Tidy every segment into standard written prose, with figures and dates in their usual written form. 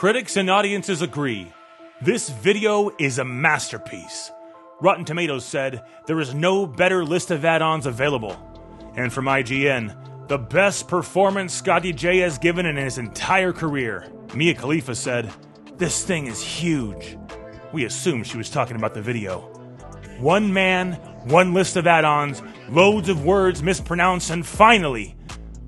Critics and audiences agree. This video is a masterpiece. Rotten Tomatoes said there is no better list of add-ons available. And from IGN, the best performance Scottejaye has given in his entire career. Mia Khalifa said, "This thing is huge." We assumed she was talking about the video. One man, one list of add-ons, loads of words mispronounced, and finally,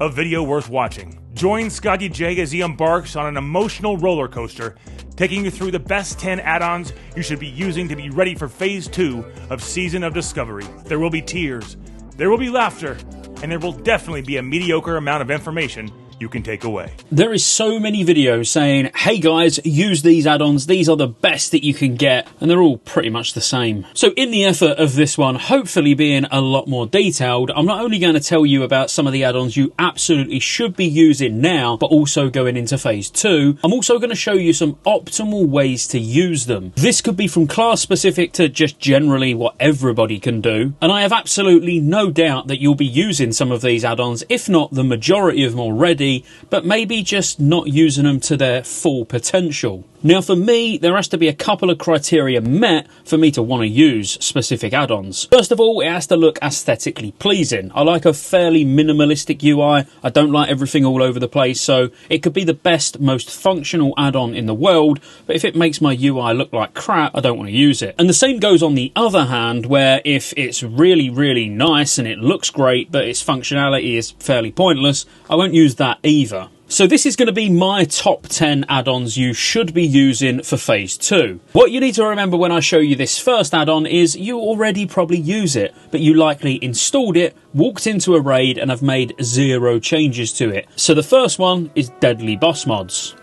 a video worth watching. Join Scottejaye as he embarks on an emotional roller coaster, taking you through the best 10 add-ons you should be using to be ready for Phase 2 of Season of Discovery. There will be tears, there will be laughter, and there will definitely be a mediocre amount of information you can take away. There is so many videos saying, hey guys, use these add-ons, these are the best that you can get, and they're all pretty much the same. So in the effort of this one hopefully being a lot more detailed, I'm not only going to tell you about some of the add-ons you absolutely should be using now, but also going into Phase 2, I'm also going to show you some optimal ways to use them. This could be from class specific to just generally what everybody can do, and I have absolutely no doubt that you'll be using some of these add-ons, if not the majority of them already, but maybe just not using them to their full potential. Now for me, there has to be a couple of criteria met for me to want to use specific add-ons. First of all, it has to look aesthetically pleasing. I like a fairly minimalistic UI. I don't like everything all over the place, so it could be the best, most functional add-on in the world, but if it makes my UI look like crap, I don't want to use it. And the same goes on the other hand, where if it's really, really nice and it looks great, but its functionality is fairly pointless, I won't use that either. So this is going to be my top 10 add-ons you should be using for Phase 2. What you need to remember when I show you this first add-on is you already probably use it, but you likely installed it, walked into a raid and have made 0 changes to it. So the first one is Deadly Boss Mods.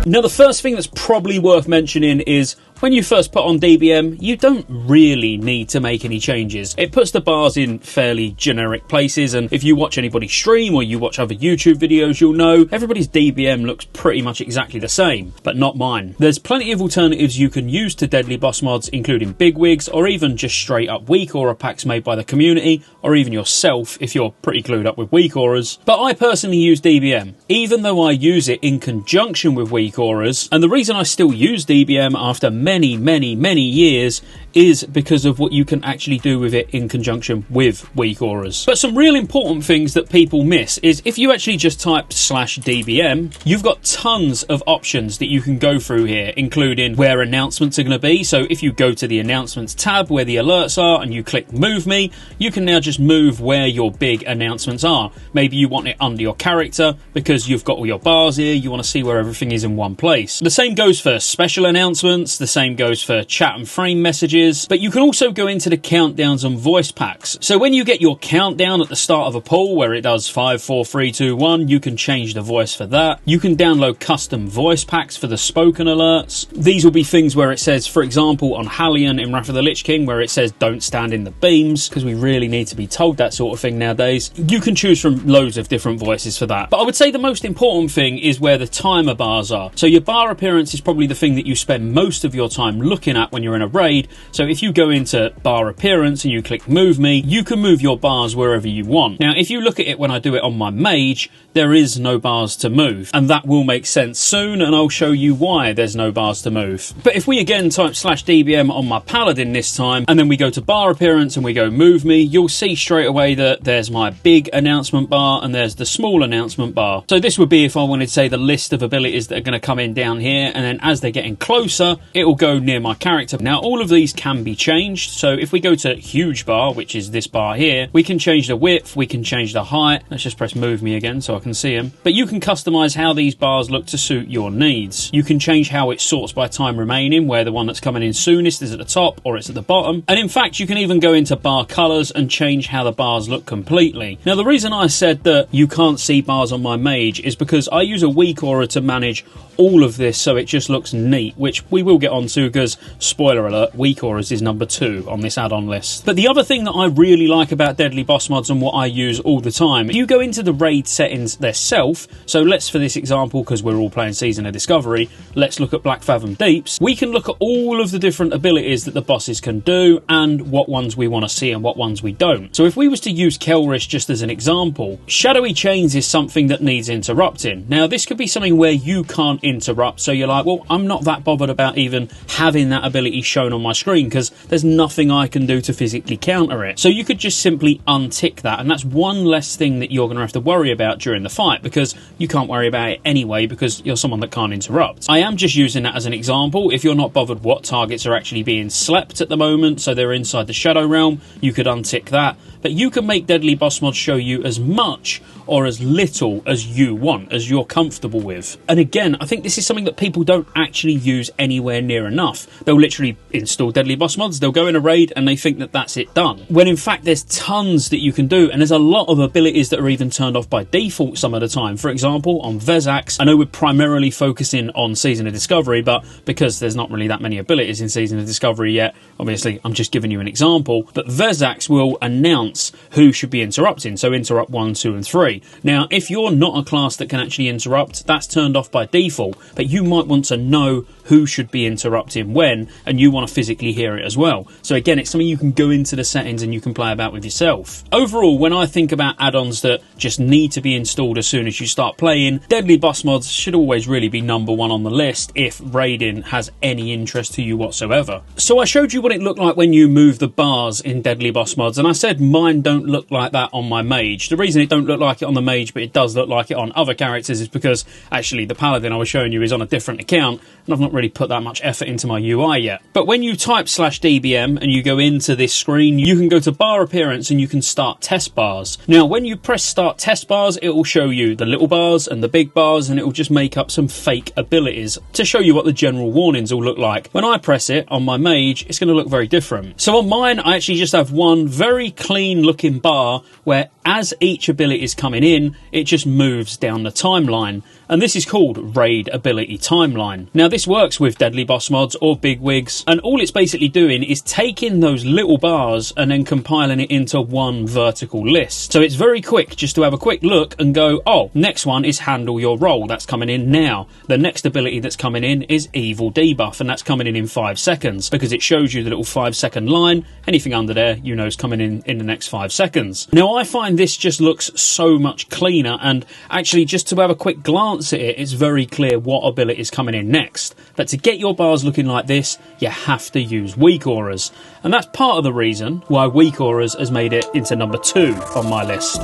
Now the first thing that's probably worth mentioning is when you first put on DBM, you don't really need to make any changes. It puts the bars in fairly generic places, and if you watch anybody stream or you watch other YouTube videos, you'll know everybody's DBM looks pretty much exactly the same, but not mine. There's plenty of alternatives you can use to Deadly Boss Mods, including bigwigs or even just straight up weak aura packs made by the community, or even yourself if you're pretty clued up with weak auras. But I personally use DBM, even though I use it in conjunction with weak auras, and the reason I still use DBM after many years is because of what you can actually do with it in conjunction with weak auras. But some real important things that people miss is if you actually just type /DBM, you've got tons of options that you can go through here, including where announcements are going to be. So if you go to the announcements tab where the alerts are and you click move me, you can now just move where your big announcements are. Maybe you want it under your character because you've got all your bars here, you want to see where everything is in one place. The same goes for special announcements, the same goes for chat and frame messages, but you can also go into the countdowns and voice packs. So when you get your countdown at the start of a poll where it does 5, 4, 3, 2, 1, you can change the voice for that. You can download custom voice packs for the spoken alerts. These will be things where it says, for example, on Hallion in Wrath of the Lich King, where it says don't stand in the beams, because we really need to be told that sort of thing nowadays. You can choose from loads of different voices for that. But I would say the most important thing is where the timer bars are. So your bar appearance is probably the thing that you spend most of your time looking at when you're in a raid. So if you go into bar appearance and you click move me, you can move your bars wherever you want. Now if you look at it when I do it on my mage, there is no bars to move, and that will make sense soon, and I'll show you why there's no bars to move. But if we again type /DBM on my paladin this time, and then we go to bar appearance and we go move me, you'll see straight away that there's my big announcement bar and there's the small announcement bar. So this would be if I wanted to say the list of abilities that are going to come in down here, and then as they're getting closer, it will go near my character. Now all of these can be changed, so if we go to huge bar, which is this bar here, we can change the width, we can change the height. Let's just press move me again so I can see them. But you can customize how these bars look to suit your needs. You can change how it sorts by time remaining, where the one that's coming in soonest is at the top or it's at the bottom. And in fact, you can even go into bar colors and change how the bars look completely. Now the reason I said that you can't see bars on my mage is because I use a weak aura to manage all of this so it just looks neat, which we will get onto Gonsugas. Spoiler alert, weak auras is number 2 on this add-on list. But the other thing that I really like about Deadly Boss Mods and what I use all the time, you go into the raid settings themselves. So let's, for this example, because we're all playing Season of Discovery, let's look at Black Fathom Deeps. We can look at all of the different abilities that the bosses can do and what ones we want to see and what ones we don't. So if we was to use Kelrish just as an example, Shadowy Chains is something that needs interrupting. Now this could be something where you can't interrupt, so you're like, well, I'm not that bothered about even having that ability shown on my screen because there's nothing I can do to physically counter it. So you could just simply untick that, and that's one less thing that you're going to have to worry about during the fight, because you can't worry about it anyway because you're someone that can't interrupt. I am just using that as an example. If you're not bothered what targets are actually being slept at the moment, so they're inside the Shadow Realm, you could untick that. But you can make Deadly Boss Mods show you as much or as little as you want, as you're comfortable with. And again, I think this is something that people don't actually use anywhere near enough. They'll literally install Deadly Boss Mods, they'll go in a raid, and they think that that's it done. When in fact, there's tons that you can do, and there's a lot of abilities that are even turned off by default some of the time. For example, on Vezax, I know we're primarily focusing on Season of Discovery, but because there's not really that many abilities in Season of Discovery yet, obviously I'm just giving you an example, but Vezax will announce who should be interrupting, so interrupt 1, 2 and 3. Now if you're not a class that can actually interrupt, that's turned off by default, but you might want to know who should be interrupting when, and you want to physically hear it as well. So again, it's something you can go into the settings and you can play about with yourself. Overall, when I think about add-ons that just need to be installed as soon as you start playing, Deadly Boss Mods should always really be number 1 on the list if raiding has any interest to you whatsoever. So I showed you what it looked like when you move the bars in Deadly Boss Mods, and I said mine don't look like that on my mage. The reason it don't look like it on the mage but it does look like it on other characters is because actually the paladin I was showing you is on a different account, and I've not really put that much effort into my UI yet. But when you type /dbm and you go into this screen, you can go to bar appearance and you can start test bars. Now when you press start test bars, it will show you the little bars and the big bars, and it will just make up some fake abilities to show you what the general warnings will look like. When I press it on my mage, it's going to look very different. So on mine, I actually just have one very clean looking bar where as each ability is coming in, it just moves down the timeline. And this is called Raid Ability Timeline. Now this works with Deadly Boss Mods or Big Wigs, and all it's basically doing is taking those little bars and then compiling it into one vertical list. So it's very quick just to have a quick look and go, oh, next one is Handle Your Role, that's coming in now. The next ability that's coming in is Evil Debuff, and that's coming in 5 seconds, because it shows you the little 5-second line. Anything under there, you know, is coming in the next 5 seconds. Now I find this just looks so much cleaner, and actually just to have a quick glance at it, it's very clear what ability is coming in next. But to get your bars looking like this, you have to use weak auras, and that's part of the reason why weak auras has made it into number 2 on my list.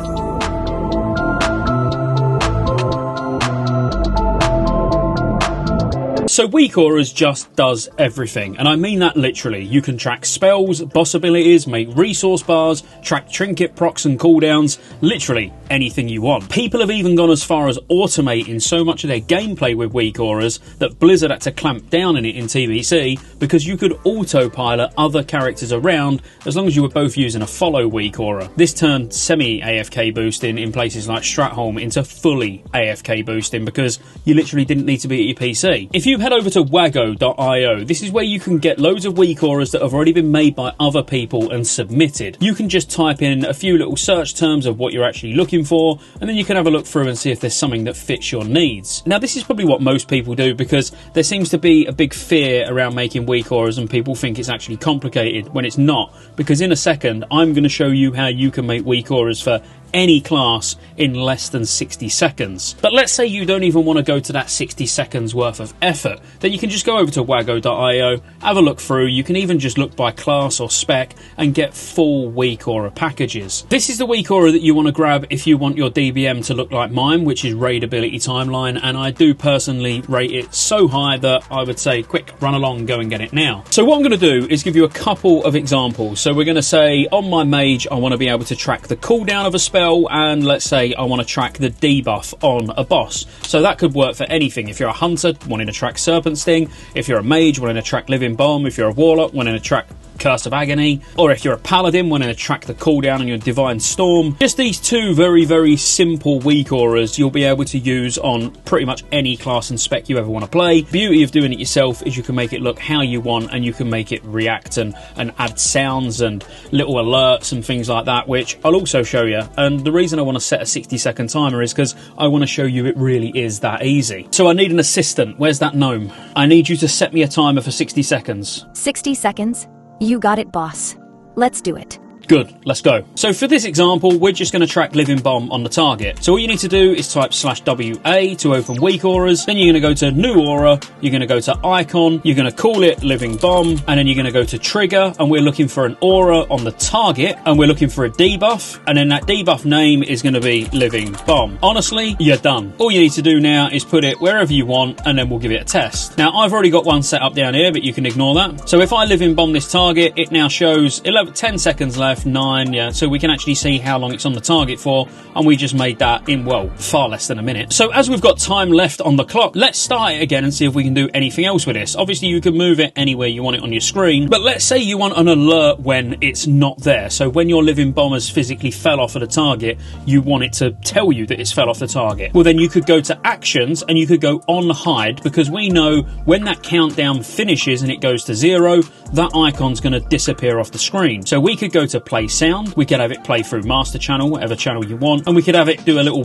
So weak auras just does everything, and I mean that literally. You can track spells, boss abilities, make resource bars, track trinket procs and cooldowns, literally anything you want. People have even gone as far as automating so much of their gameplay with weak auras that Blizzard had to clamp down on it in TBC, because you could autopilot other characters around as long as you were both using a follow weak aura. This turned semi-AFK boosting in places like Stratholme into fully AFK boosting, because you literally didn't need to be at your PC. If you head over to wago.io, this is where you can get loads of weak auras that have already been made by other people and submitted. You can just type in a few little search terms of what you're actually looking for, and then you can have a look through and see if there's something that fits your needs. Now this is probably what most people do, because there seems to be a big fear around making weak auras and people think it's actually complicated when it's not, because in a second I'm going to show you how you can make weak auras for any class in less than 60 seconds. But let's say you don't even want to go to that 60 seconds worth of effort, then you can just go over to wago.io, have a look through. You can even just look by class or spec and get full weak aura packages. This is the weak aura that you want to grab if you want your DBM to look like mine, which is Raid Ability Timeline, and I do personally rate it so high that I would say quick, run along, go and get it now. So what I'm going to do is give you a couple of examples. So we're going to say on my mage I want to be able to track the cooldown of a spell, and let's say I want to track the debuff on a boss. So that could work for anything. If you're a hunter wanting to track Serpent Sting, if you're a mage wanting to track Living Bomb, if you're a warlock wanting to track Curse of Agony, or if you're a Paladin, wanting to track the cooldown on your Divine Storm. Just these two very, very simple weak auras you'll be able to use on pretty much any class and spec you ever want to play. The beauty of doing it yourself is you can make it look how you want, and you can make it react and add sounds and little alerts and things like that, which I'll also show you. And the reason I want to set a 60-second timer is because I want to show you it really is that easy. So I need an assistant. Where's that gnome? I need you to set me a timer for 60 seconds. 60 seconds? You got it, boss. Let's do it. Good, let's go. So for this example, we're just going to track Living Bomb on the target. So all you need to do is type /WA to open weak auras. Then you're going to go to new aura. You're going to go to icon. You're going to call it Living Bomb. And then you're going to go to trigger. And we're looking for an aura on the target. And we're looking for a debuff. And then that debuff name is going to be Living Bomb. Honestly, you're done. All you need to do now is put it wherever you want, and then we'll give it a test. Now, I've already got one set up down here, but you can ignore that. So if I Living Bomb this target, it now shows 10 seconds left. 9, yeah, so we can actually see how long it's on the target for, and we just made that in, well, far less than a minute. So as we've got time left on the clock, let's start it again and see if we can do anything else with this. Obviously you can move it anywhere you want it on your screen, but let's say you want an alert when it's not there. So when your Living Bomb has physically fell off of the target, you want it to tell you that it's fell off the target. Well, then you could go to actions and you could go on hide, because we know when that countdown finishes and it goes to 0, that icon's going to disappear off the screen. So we could go to play sound, we could have it play through master channel, whatever channel you want, and we could have it do a little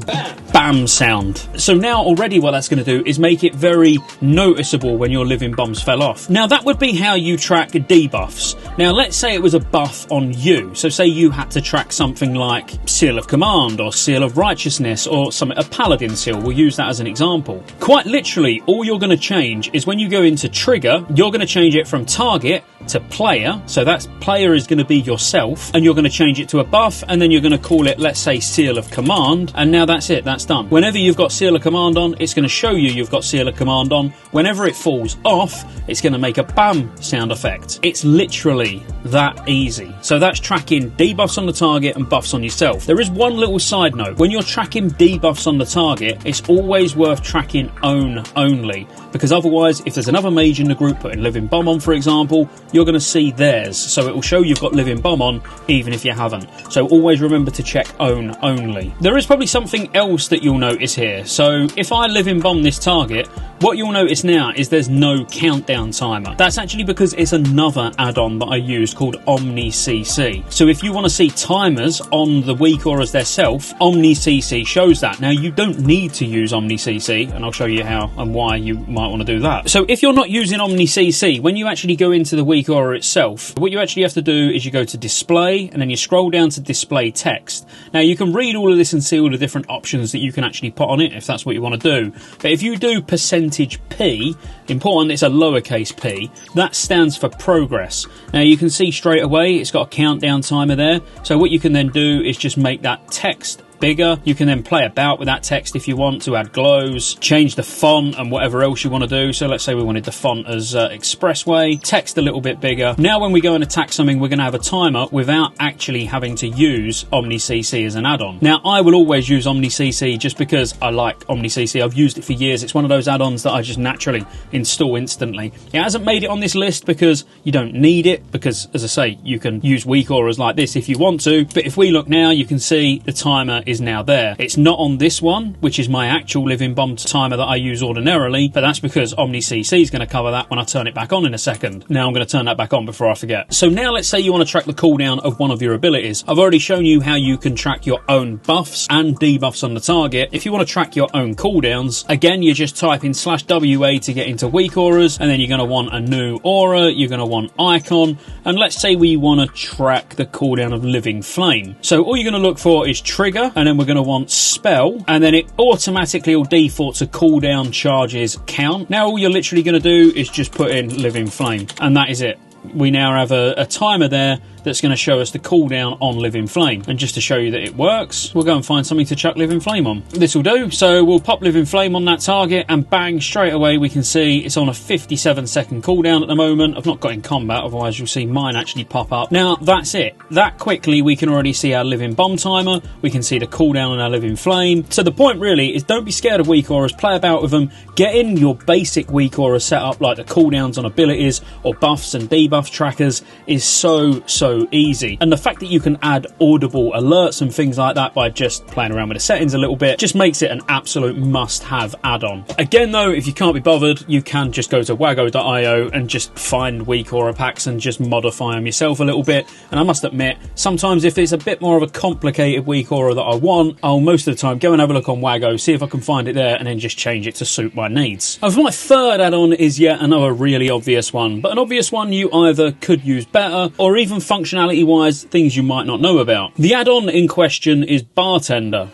bam sound. So now already what that's going to do is make it very noticeable when your Living Bombs fell off. Now that would be how you track debuffs. Now let's say it was a buff on you. So say you had to track something like Seal of Command or Seal of Righteousness or something, a Paladin seal. We'll use that as an example. Quite literally, all you're going to change is when you go into trigger, you're going to change it from target to player. So that player is going to be yourself, and you're going to change it to a buff, and then you're going to call it, let's say, Seal of Command, and now that's it, that's done. Whenever you've got Seal of Command on, it's going to show you you've got Seal of Command on. Whenever it falls off, it's going to make a bam sound effect. It's literally that easy. So that's tracking debuffs on the target and buffs on yourself. There is one little side note. When you're tracking debuffs on the target, it's always worth tracking own only, because otherwise, if there's another mage in the group putting Living Bomb on, for example, you're going to see theirs. So it will show you've got Living Bomb on, even if you haven't. So always remember to check own only. There is probably something else that you'll notice here. So if I Living Bomb this target, what you'll notice now is there's no countdown timer. That's actually because it's another add-on that I used called Omni CC. So if you want to see timers on the weak auras themselves, Omni CC shows that. Now you don't need to use Omni CC, and I'll show you how and why you might want to do that. So if you're not using Omni CC, when you actually go into the weak aura itself, what you actually have to do is you go to display, and then you scroll down to display text. Now you can read all of this and see all the different options that you can actually put on it if that's what you want to do. But if you do %P, important it's a lowercase p, that stands for progress. Now you can see straight away it's got a countdown timer there. So what you can then do is just make that text bigger. You can then play about with that text if you want to add glows, change the font and whatever else you want to do. So let's say we wanted the font as Expressway, text a little bit bigger. Now when we go and attack something, we're going to have a timer without actually having to use Omni CC as an add-on. Now I will always use Omni CC just because I like Omni CC. I've used it for years. It's one of those add-ons that I just naturally install instantly. It hasn't made it on this list because you don't need it, because as I say, you can use weak auras like this if you want to. But if we look now, you can see the timer is now there. It's not on this one, which is my actual Living Bomb timer that I use ordinarily, but that's because Omni CC is going to cover that when I turn it back on in a second. Now I'm going to turn that back on before I forget. So now let's say you want to track the cooldown of one of your abilities. I've already shown you how you can track your own buffs and debuffs on the target. If you want to track your own cooldowns, again, you just type in /WA to get into weak auras, and then you're going to want a new aura, you're going to want icon, and let's say we want to track the cooldown of Living Flame. So all you're going to look for is trigger, and then we're going to want spell, and then it automatically will default to cooldown charges count. Now all you're literally going to do is just put in Living Flame, and that is it. We now have a timer there that's going to show us the cooldown on Living Flame. And just to show you that it works, we'll go and find something to chuck Living Flame on. This will do. So we'll pop Living Flame on that target and bang, straight away we can see it's on a 57-second cooldown at the moment. I've not got in combat, otherwise you'll see mine actually pop up. Now that's it. That quickly we can already see our Living Bomb timer, we can see the cooldown on our Living Flame. So the point really is don't be scared of weak auras, play about with them, get in your basic weak aura setup like the cooldowns on abilities or buffs and debuff trackers is so easy. And the fact that you can add audible alerts and things like that by just playing around with the settings a little bit just makes it an absolute must-have add-on. Again though, if you can't be bothered, you can just go to waggo.io and just find weak aura packs and just modify them yourself a little bit. And I must admit, sometimes if it's a bit more of a complicated weak aura that I want, I'll most of the time go and have a look on Waggo, see if I can find it there, and then just change it to suit my needs. And for my third add-on is yet another really obvious one, but an obvious one you either could use better or even functionality-wise things you might not know about. The add-on in question is Bartender.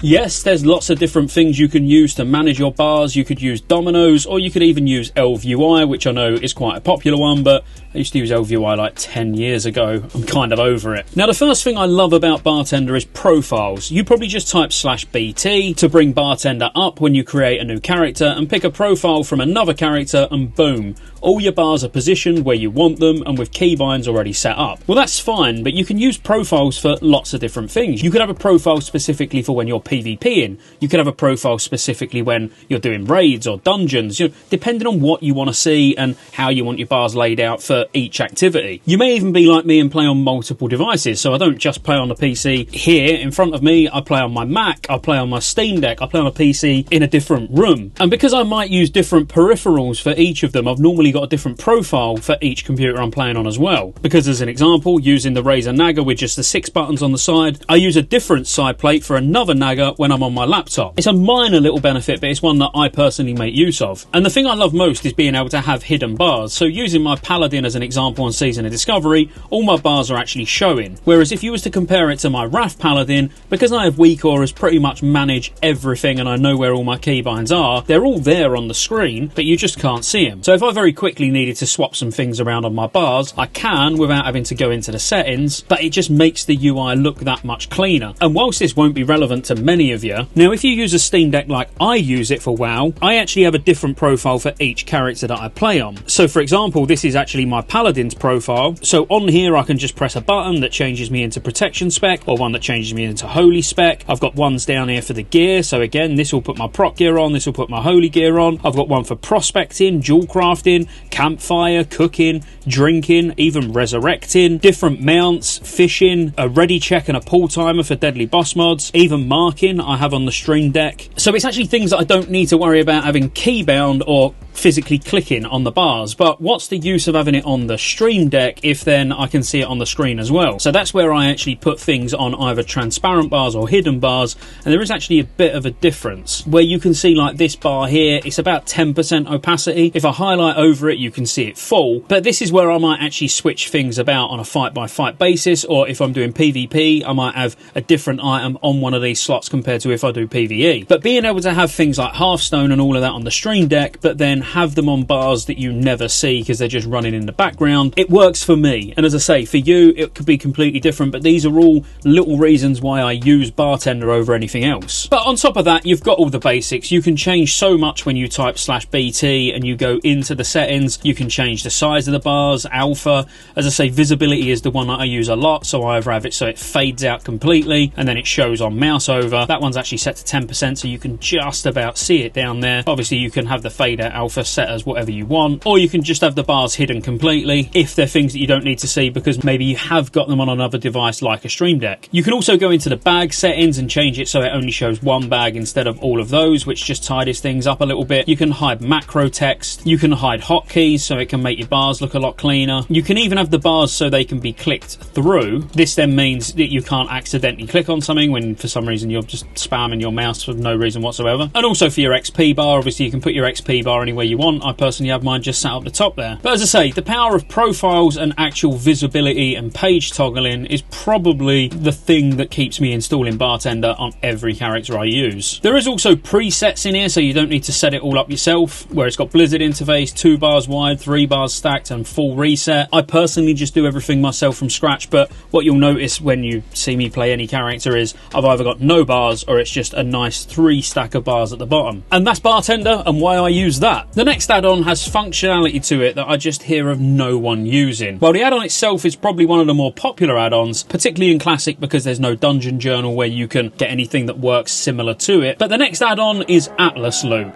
Yes, there's lots of different things you can use to manage your bars. You could use dominoes, or you could even use ElvUI, which I know is quite a popular one, but I used to use ElvUI like 10 years ago. I'm kind of over it. Now, the first thing I love about Bartender is profiles. You probably just type /BT to bring Bartender up when you create a new character and pick a profile from another character and boom, all your bars are positioned where you want them and with keybinds already set up. Well, that's fine, but you can use profiles for lots of different things. You could have a profile specifically for when you're PvPing. You could have a profile specifically when you're doing raids or dungeons, depending on what you want to see and how you want your bars laid out for each activity. You may even be like me and play on multiple devices, so I don't just play on the PC here in front of me, I play on my Mac, I play on my Steam Deck, I play on a PC in a different room. And because I might use different peripherals for each of them, I've normally got a different profile for each computer I'm playing on as well. Because as an example, using the Razer Naga with just the 6 buttons on the side, I use a different side plate for another Naga when I'm on my laptop. It's a minor little benefit, but it's one that I personally make use of. And the thing I love most is being able to have hidden bars. So using my Paladin as an example on Season of Discovery, all my bars are actually showing. Whereas if you was to compare it to my Wrath Paladin, because I have weak auras pretty much manage everything and I know where all my keybinds are, they're all there on the screen, but you just can't see them. So if I very quickly needed to swap some things around on my bars, I can without having to go into the settings, but it just makes the UI look that much cleaner. And whilst this won't be relevant to many of you, now if you use a Steam Deck like I use it for WoW, I actually have a different profile for each character that I play on. So for example, this is actually my Paladin's profile. So on here I can just press a button that changes me into Protection spec, or one that changes me into Holy spec. I've got ones down here for the gear, so again this will put my Proc gear on, this will put my Holy gear on. I've got one for prospecting, jewel crafting, campfire, cooking, drinking, even resurrecting, different mounts, fishing, a ready check and a pull timer for deadly boss mods, even marking I have on the Stream Deck. So it's actually things that I don't need to worry about having keybound or physically clicking on the bars. But what's the use of having it on the Stream Deck if then I can see it on the screen as well? So that's where I actually put things on either transparent bars or hidden bars, and there is actually a bit of a difference where you can see like this bar here, it's about 10% opacity. If I highlight over it you can see it full, but this is where I might actually switch things about on a fight by fight basis, or if I'm doing PvP I might have a different item on one of these slots compared to if I do PvE. But being able to have things like Hearthstone and all of that on the Stream Deck, but then have them on bars that you never see because they're just running in the background, it works for me. And as I say, for you it could be completely different, but these are all little reasons why I use Bartender over anything else. But on top of that, you've got all the basics. You can change so much when you type /BT and you go into the settings. You can change the size of the bars, alpha. As I say, visibility is the one that I use a lot, so I either have it so it fades out completely and then it shows on mouse over. That one's actually set to 10%, so you can just about see it down there. Obviously you can have the fade out alpha set as whatever you want, or you can just have the bars hidden completely if they're things that you don't need to see because maybe you have got them on another device like a Stream Deck. You can also go into the bag settings and change it so it only shows one bag instead of all of those, which just tidies things up a little bit. You can hide macro text, you can hide hotkeys hotkeys so it can make your bars look a lot cleaner. You can even have the bars so they can be clicked through. This then means that you can't accidentally click on something when for some reason you're just spamming your mouse for no reason whatsoever. And also for your XP bar, obviously you can put your XP bar anywhere you want. I personally have mine just sat up the top there. But as I say, the power of profiles and actual visibility and page toggling is probably the thing that keeps me installing Bartender on every character I use. There is also presets in here, so you don't need to set it all up yourself, where it's got Blizzard interface, 2 bars wide, 3 bars stacked, and full reset. I personally just do everything myself from scratch, but what you'll notice when you see me play any character is I've either got no bars or it's just a nice 3 stack of bars at the bottom. And that's Bartender and why I use that. The next add-on has functionality to it that I just hear of no one using. While the add-on itself is probably one of the more popular add-ons, particularly in Classic because there's no dungeon journal where you can get anything that works similar to it. But the next add-on is Atlas Loot.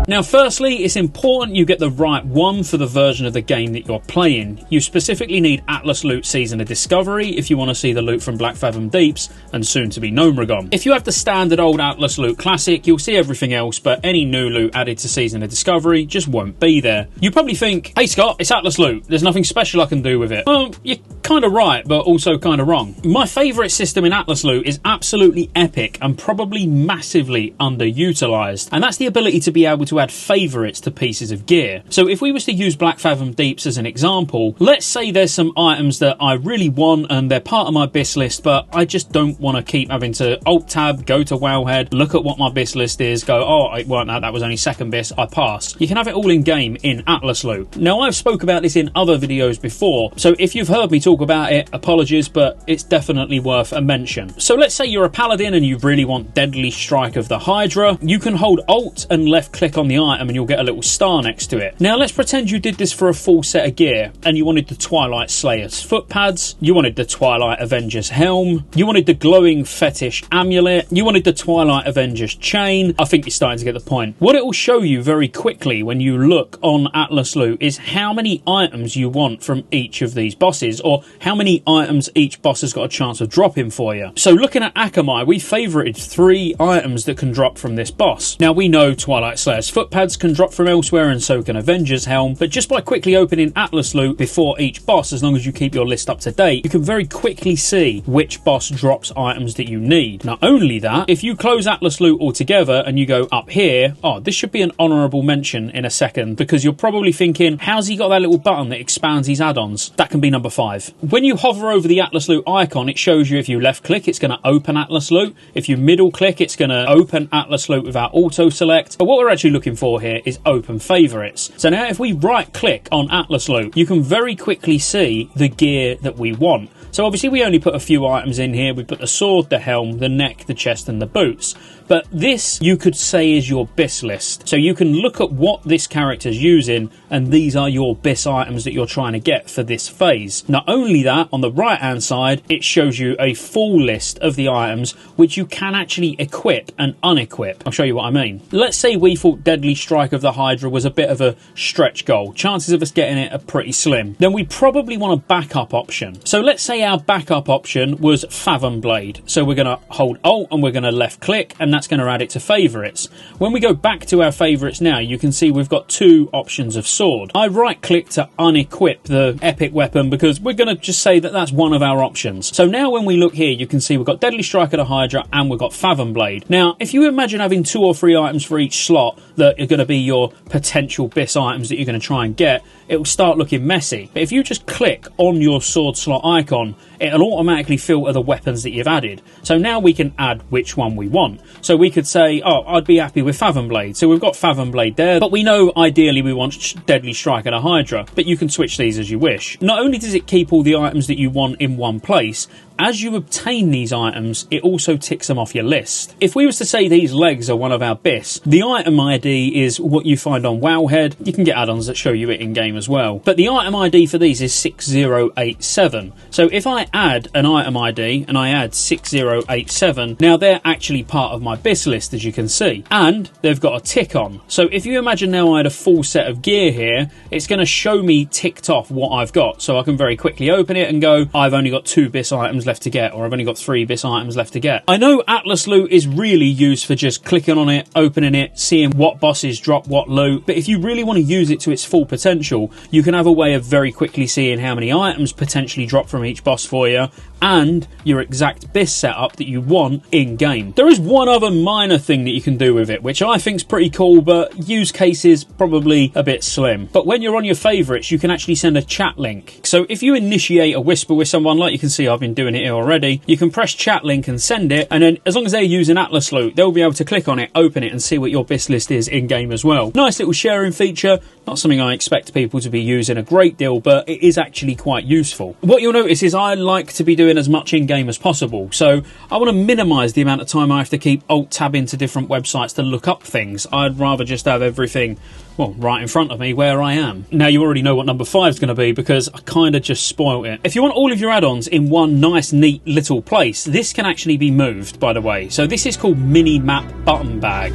Now, firstly, it's important you get the right one for the version of the game that you're playing. You specifically need Atlas Loot Season of Discovery if you want to see the loot from Black Fathom Deeps and soon to be Gnomeregan. If you have the standard old Atlas Loot Classic, you'll see everything else, but any new loot added to Season of Discovery just won't be there. You probably think, hey Scott, it's Atlas Loot, there's nothing special I can do with it. Well, you're kind of right, but also kind of wrong. My favourite system in Atlas Loot is absolutely epic and probably massively underutilised, and that's the ability to be able to add favourites to pieces of gear. So if we was to use Black Fathom Deeps as an example, let's say there's some items that I really want and they're part of my BIS list, but I just don't want to keep having to Alt-Tab, go to Wowhead, look at what my BIS list is, go, oh, it weren't that was only second BIS, I pass. You can have it all in game in Atlas Loot. Now, I've spoke about this in other videos before, so if you've heard me talk about it, apologies, but it's definitely worth a mention. So let's say you're a Paladin and you really want Deadly Strike of the Hydra. You can hold Alt and left click on the item and you'll get a little star next to it. Now let's pretend you did this for a full set of gear and you wanted the Twilight Slayer's foot pads, you wanted the Twilight Avenger's helm, you wanted the glowing fetish amulet, you wanted the Twilight Avenger's chain. I think you're starting to get the point. What it will show you very quickly when you look on Atlas Loot is how many items you want from each of these bosses, or how many items each boss has got a chance of dropping for you. So looking at Akamai, we favourited 3 items that can drop from this boss. Now we know Twilight Slayer's foot pads can drop from elsewhere and so can Avenger's helm, but just by quickly opening Atlas Loot before each boss, as long as you keep your list up to date, you can very quickly see which boss drops items that you need. Not only that, if you close Atlas Loot altogether and you go up here, oh, this should be an honourable mention in a second, because you're probably thinking, how's he got that little button that expands his add-ons? That can be number 5. When you hover over the Atlas Loot icon, it shows you if you left click, it's going to open Atlas Loot. If you middle click, it's going to open Atlas Loot without auto select. But what we're actually looking for here is open favourites. So now if we right click on Atlas Loot, you can very quickly see the gear that we want. So obviously we only put a few items in here. We put the sword, the helm, the neck, the chest and the boots. But this, you could say, is your BIS list. So you can look at what this character's using, and these are your BIS items that you're trying to get for this phase. Not only that, on the right-hand side, it shows you a full list of the items which you can actually equip and unequip. I'll show you what I mean. Let's say we thought Deadly Strike of the Hydra was a bit of a stretch goal. Chances of us getting it are pretty slim. Then we probably want a backup option. So let's say our backup option was Fathom Blade. So we're going to hold Alt and we're going to left click, and that's going to add it to favourites. When we go back to our favourites now, you can see we've got 2 options of sword. I right click to unequip the epic weapon because we're going to just say that that's one of our options. So now when we look here, you can see we've got Deadly Strike of the Hydra and we've got Fathom Blade. Now, if you imagine having 2 or 3 items for each slot that are going to be your potential BIS items that you're going to try and get, it will start looking messy. But if you just click on your sword slot icon, it'll automatically filter the weapons that you've added. So now we can add which one we want. So we could say, oh, I'd be happy with Fathom Blade. So we've got Fathom Blade there, but we know ideally we want Deadly Strike and a Hydra, but you can switch these as you wish. Not only does it keep all the items that you want in one place, as you obtain these items, it also ticks them off your list. If we was to say these legs are one of our BIS, the item ID is what you find on Wowhead. You can get add-ons that show you it in-game as well. But the item ID for these is 6087. So if I add an item ID and I add 6087, now they're actually part of my my BIS list, as you can see. And they've got a tick on. So if you imagine now I had a full set of gear here, it's going to show me ticked off what I've got. So I can very quickly open it and go, I've only got 2 BIS items left to get, or I've only got 3 BIS items left to get. I know Atlas loot is really used for just clicking on it, opening it, seeing what bosses drop what loot. But if you really want to use it to its full potential, you can have a way of very quickly seeing how many items potentially drop from each boss for you, and your exact BIS setup that you want in-game. There is one other minor thing that you can do with it, which I think is pretty cool, but use cases probably a bit slim. But when you're on your favourites, you can actually send a chat link. So if you initiate a whisper with someone, like you can see I've been doing it here already, you can press chat link and send it, and then as long as they're using Atlas loot, they'll be able to click on it, open it, and see what your BIS list is in-game as well. Nice little sharing feature, not something I expect people to be using a great deal, but it is actually quite useful. What you'll notice is I like to be doing as much in-game as possible, so I want to minimise the amount of time I have to keep alt-tabbing to different websites to look up things. I'd rather just have everything, well, right in front of me where I am. Now you already know what number 5 is going to be because I kind of just spoiled it. If you want all of your add-ons in one nice, neat little place, this can actually be moved, by the way. So this is called Mini-Map Button Bag.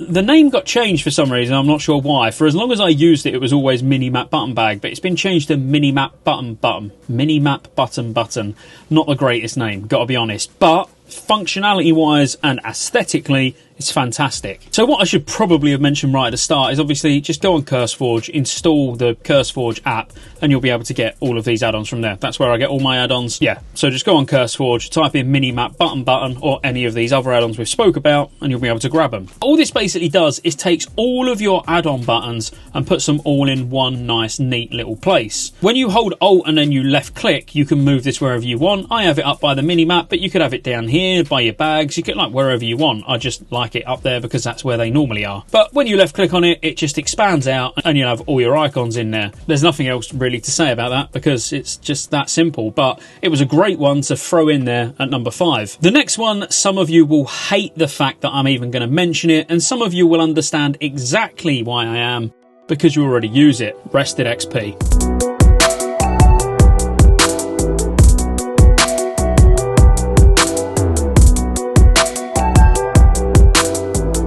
The name got changed for some reason, I'm not sure why. For as long as I used it, it was always Mini-Map Button Bag, but it's been changed to Mini-Map Button. Mini-Map Button. Not the greatest name, gotta be honest. But functionality-wise and aesthetically, it's fantastic. So what I should probably have mentioned right at the start is obviously just go on CurseForge, install the CurseForge app, and you'll be able to get all of these add-ons from there. That's where I get all my add-ons. Yeah, so just go on CurseForge, type in Mini-Map Button, or any of these other add-ons we've spoke about, and you'll be able to grab them. All this basically does is takes all of your add-on buttons and puts them all in one nice, neat little place. When you hold Alt and then you left-click, you can move this wherever you want. I have it up by the mini-map, but you could have it down here by your bags. You could like wherever you want. I just like it up there because that's where they normally are. But when you left click on it, it just expands out and you'll have all your icons in there. There's nothing else really to say about that because it's just that simple, but it was a great one to throw in there at number 5. The next one, some of you will hate the fact that I'm even going to mention it, and some of you will understand exactly why I am, because you already use it. Rested XP.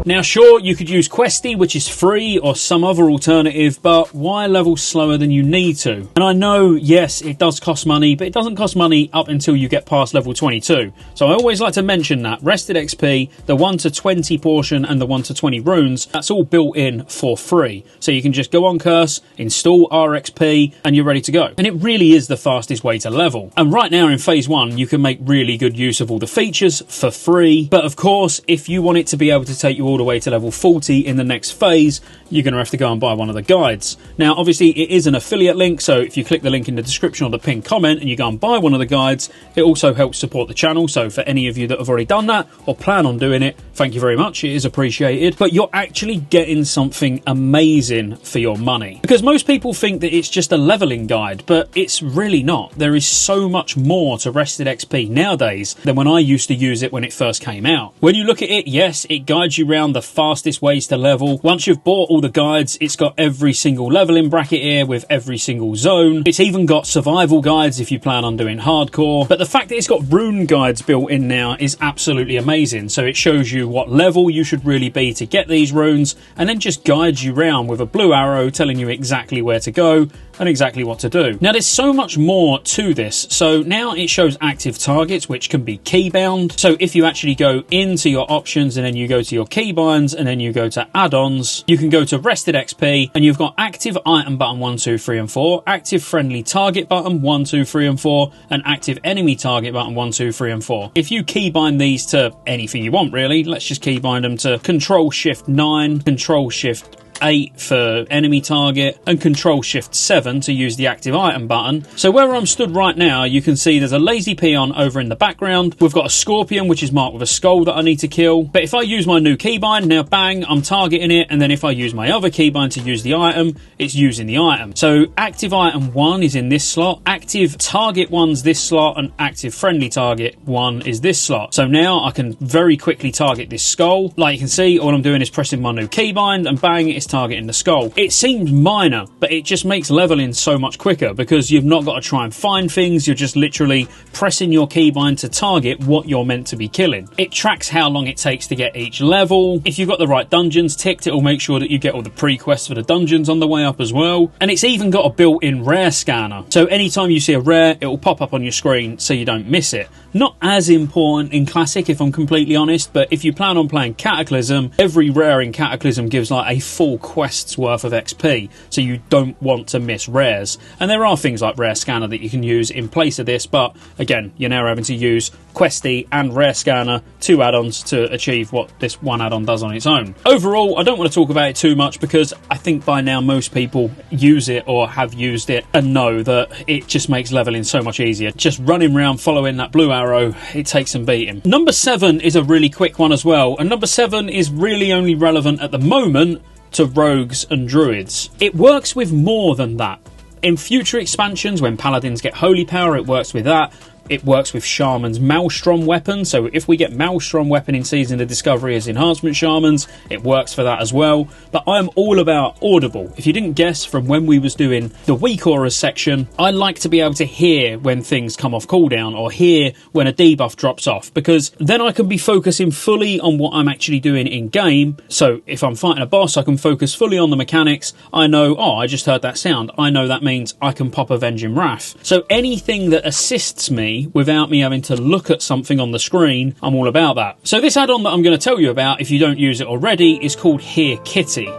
Now sure, you could use Questy, which is free, or some other alternative, but why level slower than you need to? And I know, yes, it does cost money, but it doesn't cost money up until you get past level 22. So I always like to mention that Rested XP, the 1 to 20 portion and the 1 to 20 runes, that's all built in for free. So you can just go on Curse, install RXP, and you're ready to go. And it really is the fastest way to level. And right now in phase 1, you can make really good use of all the features for free. But of course, if you want it to be able to take you all the way to level 40 in the next phase, you're going to have to go and buy one of the guides. Now obviously it is an affiliate link, so if you click the link in the description or the pinned comment and you go and buy one of the guides, it also helps support the channel. So for any of you that have already done that or plan on doing it, thank you very much, it is appreciated. But you're actually getting something amazing for your money, because most people think that it's just a leveling guide, but it's really not. There is so much more to Rested XP nowadays than when I used to use it when it first came out. When you look at it, yes, it guides you around the fastest ways to level. Once you've bought all the guides, it's got every single leveling bracket here with every single zone. It's even got survival guides if you plan on doing hardcore. But the fact that it's got rune guides built in now is absolutely amazing. So it shows you what level you should really be to get these runes, and then just guides you around with a blue arrow telling you exactly where to go and exactly what to do. Now there's so much more to this. So now it shows active targets, which can be keybound. So if you actually go into your options and then you go to your keybinds and then you go to add-ons, you can go to Rested XP and you've got active item button 1, 2, 3 and 4, active friendly target button 1, 2, 3 and 4, and active enemy target button 1, 2, 3 and 4. If you keybind these to anything you want really, let's just keybind them to Control Shift 9, Control Shift 8 for enemy target, and Control Shift 7 to use the active item button. So where I'm stood right now, you can see there's a lazy peon over in the background. We've got a scorpion which is marked with a skull that I need to kill. But if I use my new keybind, now bang, I'm targeting it, and then if I use my other keybind to use the item, it's using the item. So active item 1 is in this slot, active target 1's this slot, and active friendly target 1 is this slot. So now I can very quickly target this skull. Like you can see, all I'm doing is pressing my new keybind and bang, it's target in the skull. It seems minor, but it just makes leveling so much quicker because you've not got to try and find things, you're just literally pressing your keybind to target what you're meant to be killing. It tracks how long it takes to get each level. If you've got the right dungeons ticked, it will make sure that you get all the pre-quests for the dungeons on the way up as well. And it's even got a built-in rare scanner. So anytime you see a rare, it will pop up on your screen so you don't miss it. Not as important in Classic, if I'm completely honest, but if you plan on playing Cataclysm, every rare in Cataclysm gives like a full quest's worth of XP, so you don't want to miss rares. And there are things like Rare Scanner that you can use in place of this, but again, you're now having to use Questy and Rare Scanner, 2 add-ons to achieve what this one add-on does on its own. Overall, I don't want to talk about it too much because I think by now most people use it or have used it and know that it just makes leveling so much easier. Just running around following that blue arrow, it takes some beating. Number 7 is a really quick one as well, and number 7 is really only relevant at the moment to rogues and druids. It works with more than that. In future expansions, when paladins get holy power, it works with that. It works with Shaman's Maelstrom weapon, so if we get Maelstrom weapon in Season of Discovery as enhancement Shamans, it works for that as well. But I'm all about audible. If you didn't guess from when we was doing the weak auras section, I like to be able to hear when things come off cooldown or hear when a debuff drops off, because then I can be focusing fully on what I'm actually doing in game. So if I'm fighting a boss, I can focus fully on the mechanics. I know, oh, I just heard that sound. I know that means I can pop Avenging Wrath. So anything that assists me without me having to look at something on the screen, I'm all about that. So this add-on that I'm going to tell you about, if you don't use it already, is called Hear Kitty.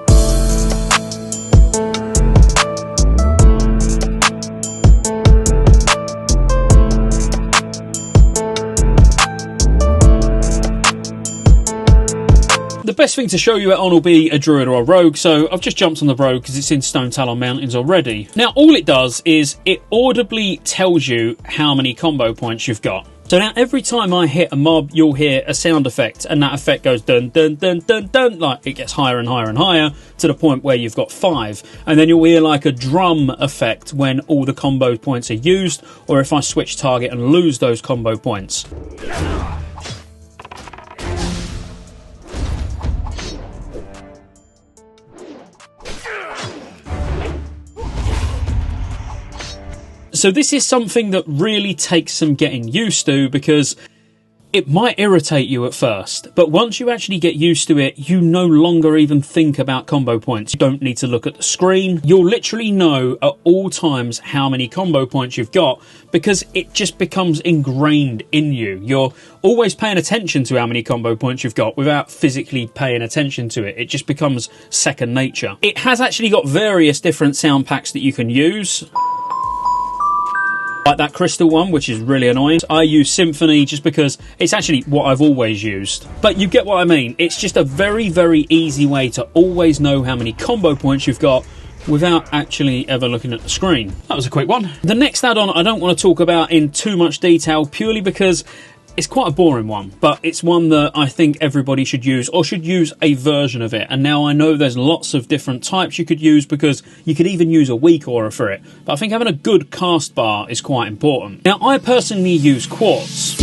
The best thing to show you it on will be a druid or a rogue, so I've just jumped on the rogue because it's in Stone Talon Mountains already. Now all it does is it audibly tells you how many combo points you've got. So now every time I hit a mob, you'll hear a sound effect, and that effect goes dun dun dun dun dun, like it gets higher and higher and higher to the point where you've got 5. And then you'll hear like a drum effect when all the combo points are used, or if I switch target and lose those combo points. So this is something that really takes some getting used to, because it might irritate you at first, but once you actually get used to it, you no longer even think about combo points. You don't need to look at the screen. You'll literally know at all times how many combo points you've got, because it just becomes ingrained in you. You're always paying attention to how many combo points you've got without physically paying attention to it. It just becomes second nature. It has actually got various different sound packs that you can use, like that crystal one, which is really annoying. I use Symphony just because it's actually what I've always used. But you get what I mean. It's just a very, very easy way to always know how many combo points you've got without actually ever looking at the screen. That was a quick one. The next add-on I don't want to talk about in too much detail, purely because it's quite a boring one, but it's one that I think everybody should use, or should use a version of it. And now I know there's lots of different types you could use, because you could even use a weak aura for it. But I think having a good cast bar is quite important. Now, I personally use Quartz.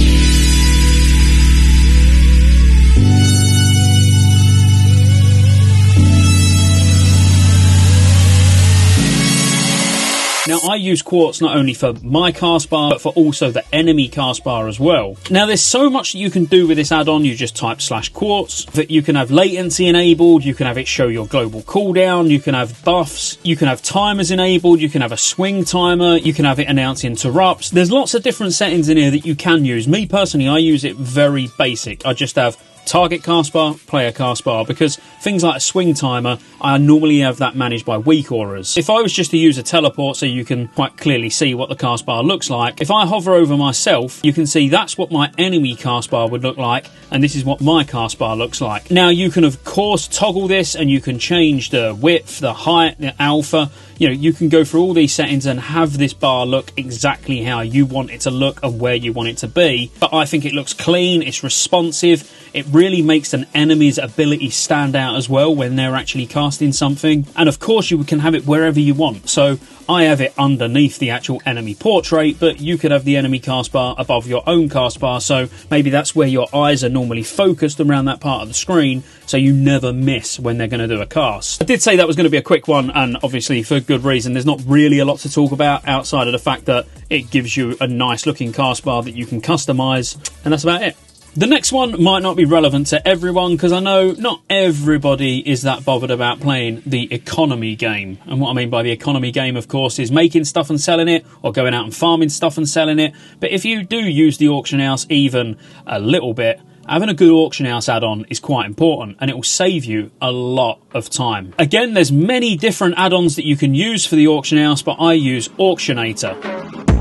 Now, I use Quartz not only for my cast bar, but for also the enemy cast bar as well. Now, there's so much that you can do with this add-on. You just type /Quartz, that you can have latency enabled, you can have it show your global cooldown, you can have buffs, you can have timers enabled, you can have a swing timer, you can have it announce interrupts. There's lots of different settings in here that you can use. Me personally, I use it very basic. I just have target cast bar, player cast bar, because things like a swing timer, I normally have that managed by weak auras. If I was just to use a teleport so you can quite clearly see what the cast bar looks like, if I hover over myself, you can see that's what my enemy cast bar would look like, and this is what my cast bar looks like. Now, you can of course toggle this, and you can change the width, the height, the alpha. You know, you can go through all these settings and have this bar look exactly how you want it to look and where you want it to be. But I think it looks clean, it's responsive, it really makes an enemy's ability stand out as well when they're actually casting something. And of course you can have it wherever you want. So I have it underneath the actual enemy portrait, but you could have the enemy cast bar above your own cast bar, so maybe that's where your eyes are normally focused around that part of the screen, so you never miss when they're going to do a cast. I did say that was going to be a quick one, and obviously for good reason. There's not really a lot to talk about outside of the fact that it gives you a nice looking cast bar that you can customise, and that's about it. The next one might not be relevant to everyone, because I know not everybody is that bothered about playing the economy game. And what I mean by the economy game, of course, is making stuff and selling it, or going out and farming stuff and selling it. But if you do use the auction house even a little bit, having a good auction house add-on is quite important, and it will save you a lot of time. Again, there's many different add-ons that you can use for the auction house, but I use Auctionator.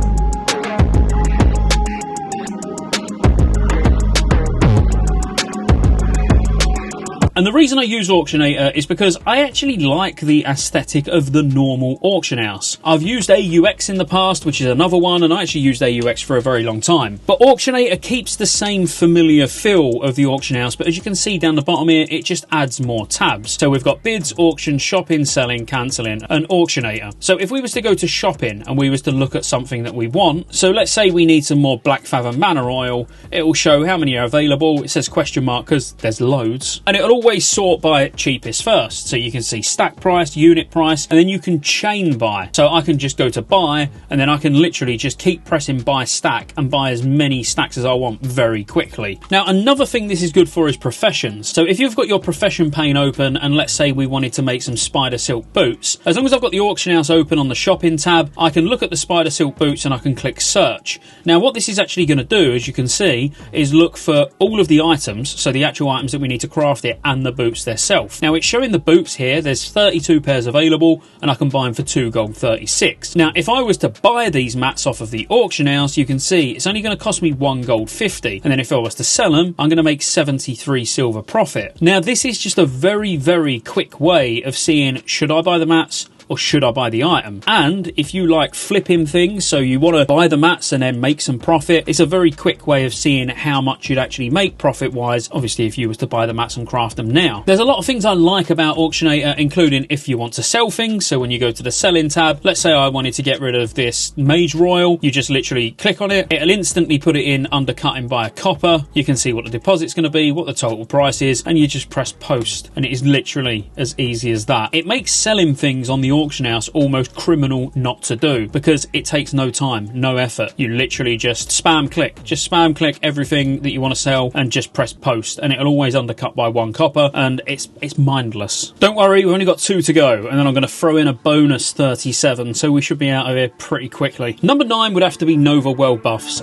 And the reason I use Auctionator is because I actually like the aesthetic of the normal auction house. I've used AUX in the past, which is another one, and I actually used AUX for a very long time. But Auctionator keeps the same familiar feel of the auction house, but as you can see down the bottom here, it just adds more tabs. So we've got bids, auction, shopping, selling, cancelling, and Auctionator. So if we was to go to shopping and we was to look at something that we want, so let's say we need some more Black Fathom Manor Oil, it will show how many are available. It says question mark because there's loads, and it'll always sort by cheapest first, so you can see stack price, unit price, and then you can chain buy. So I can just go to buy, and then I can literally just keep pressing buy stack and buy as many stacks as I want very quickly. Now another thing this is good for is professions. So if you've got your profession pane open, and let's say we wanted to make some spider silk boots, as long as I've got the auction house open on the shopping tab, I can look at the spider silk boots and I can click search. Now what this is actually going to do, as you can see, is look for all of the items, so the actual items that we need to craft it and the boots themselves. Now it's showing the boots here, there's 32 pairs available, and I can buy them for 2 gold 36. Now if I was to buy these mats off of the auction house, you can see it's only going to cost me 1 gold 50, and then if I was to sell them, I'm going to make 73 silver profit. Now this is just a very, very quick way of seeing, should I buy the mats or should I buy the item? And if you like flipping things, so you want to buy the mats and then make some profit, it's a very quick way of seeing how much you'd actually make profit wise, obviously if you was to buy the mats and craft them now. There's a lot of things I like about Auctionator, including if you want to sell things. So when you go to the selling tab, let's say I wanted to get rid of this Mage Royal, you just literally click on it, it'll instantly put it in undercutting by a copper. You can see what the deposit's going to be, what the total price is, and you just press post, and it is literally as easy as that. It makes selling things on the auction house almost criminal not to do, because it takes no time, no effort. You literally just spam click everything that you want to sell and just press post, and it'll always undercut by 1 copper, and it's mindless. Don't worry, we've only got 2 to go, and then I'm going to throw in a bonus 37, so we should be out of here pretty quickly. Number 9 would have to be Nova World buffs.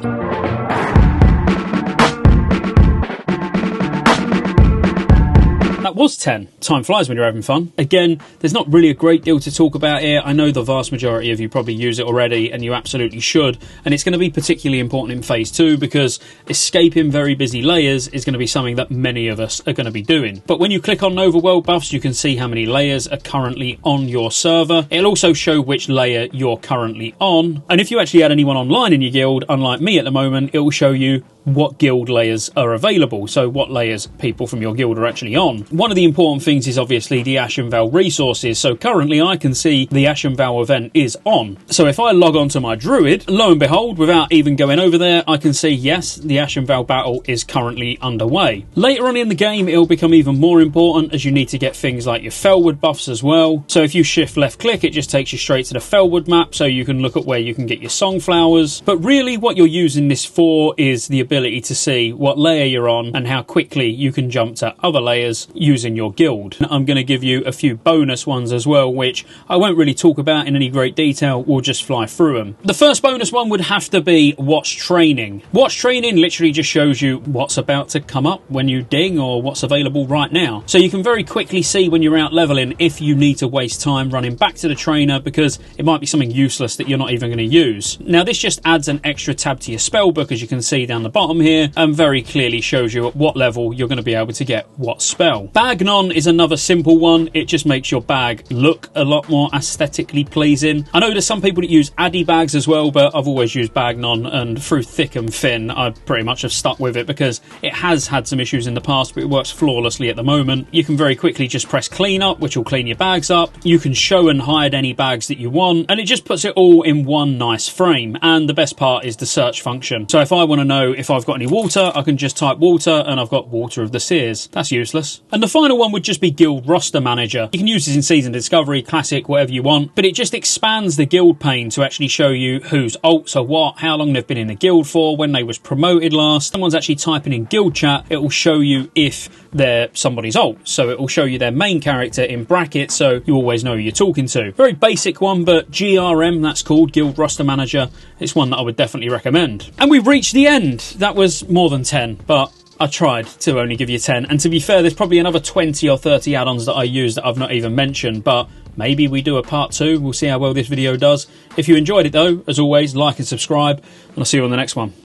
That was 10. Time flies when you're having fun. Again, there's not really a great deal to talk about here. I know the vast majority of you probably use it already, and you absolutely should. And it's going to be particularly important in Phase 2 because escaping very busy layers is going to be something that many of us are going to be doing. But when you click on Nova World buffs, you can see how many layers are currently on your server. It'll also show which layer you're currently on. And if you actually had anyone online in your guild, unlike me at the moment, it will show you what guild layers are available, so what layers people from your guild are actually on. One of the important things is obviously the Ashenvale resources, so currently I can see the Ashenvale event is on. So if I log on to my druid, lo and behold, without even going over there, I can see yes, the Ashenvale battle is currently underway. Later on in the game it'll become even more important, as you need to get things like your Fellwood buffs as well. So if you shift left click, it just takes you straight to the Fellwood map, so you can look at where you can get your Songflowers. But really what you're using this for is the ability to see what layer you're on and how quickly you can jump to other layers using your guild. I'm going to give you a few bonus ones as well, which I won't really talk about in any great detail, we'll just fly through them. The first bonus one would have to be Watch Training. Watch Training literally just shows you what's about to come up when you ding, or what's available right now. So you can very quickly see when you're out leveling if you need to waste time running back to the trainer because it might be something useless that you're not even going to use. Now this just adds an extra tab to your spell book, as you can see down the bottom bottom here and very clearly shows you at what level you're going to be able to get what spell. Bagnon is another simple one. It just makes your bag look a lot more aesthetically pleasing. I know there's some people that use Addy bags as well, but I've always used Bagnon, and through thick and thin I pretty much have stuck with it because it has had some issues in the past, but it works flawlessly at the moment. You can very quickly just press clean up, which will clean your bags up. You can show and hide any bags that you want, and it just puts it all in one nice frame. And the best part is the search function. So if I want to know if I've got any water, I can just type water and I've got water of the seers. That's useless. And the final one would just be Guild Roster Manager. You can use this in Season Discovery, Classic, whatever you want, but it just expands the guild pane to actually show you whose alts are what, how long they've been in the guild for, when they was promoted last. Someone's actually typing in guild chat, it will show you if they're somebody's alt. So it will show you their main character in brackets, so you always know who you're talking to. Very basic one, but GRM, that's called Guild Roster Manager. It's one that I would definitely recommend. And we've reached the end. That was more than 10, but I tried to only give you 10. And to be fair, there's probably another 20 or 30 add-ons that I use that I've not even mentioned, but maybe we do a part 2. We'll see how well this video does. If you enjoyed it though, as always, like and subscribe, and I'll see you on the next one.